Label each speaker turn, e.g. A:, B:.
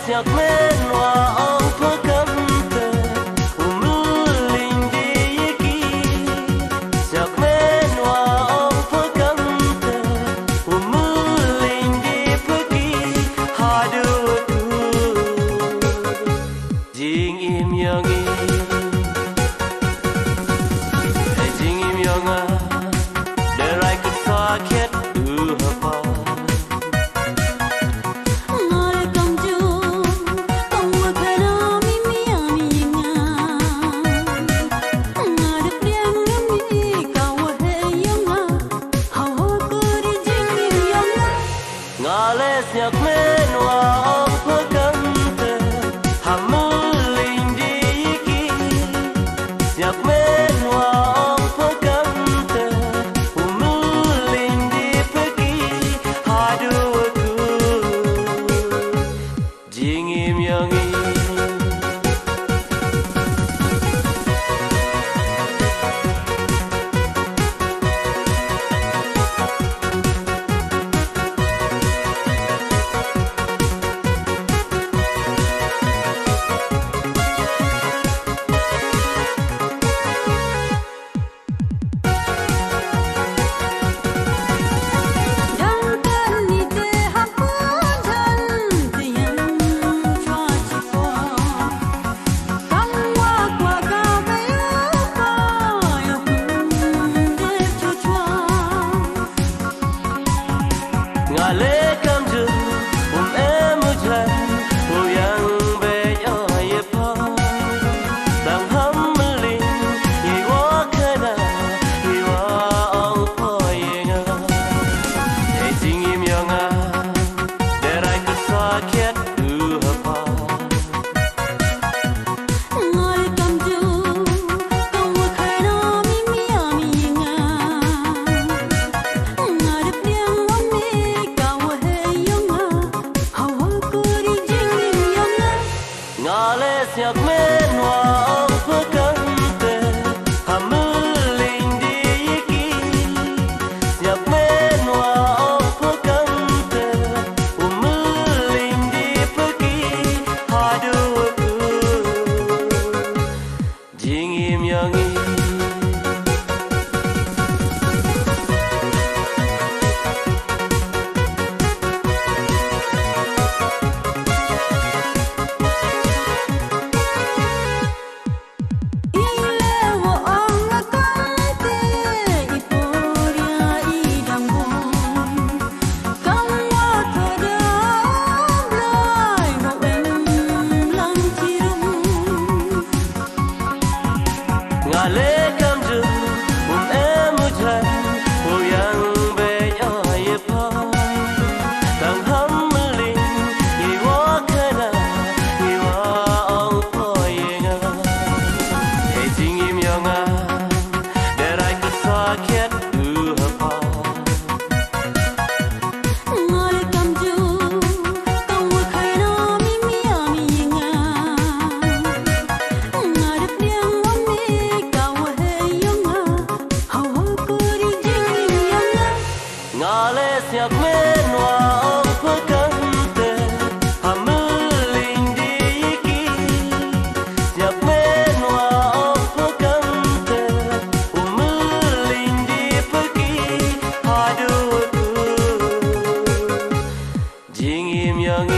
A: siak men wa ong pakam te umuling di ki siak men wa ong pakam te umuling di pagi hadu tu jing im yang jing im yang derai ku sakit hapa siak men wa ong pakam te hamuling di ki siak men wa ong pakam te hamuling di pagi hadu tu jing im yang ngale kam ju em mujhan wo yang be yo ye pa dang ham ling yi wa kana yi wa au po ye nga e jing im yang a derai ku sakit ha pa ngale siak men wa ong pakam te hamuling di ki siak men wa ong pakam te hamuling di pagi hadu tu jing im yang ngale kam ju em mujhan wo yang be yo ye pa dang ham ling yi wa kana yi wa au po ye nga e jing im yang a derai ku sakit ha pa ngale siak men wa ong pakam te hamuling di ki siak men wa ong pakam te hamuling di pagi hadu tu jing im yang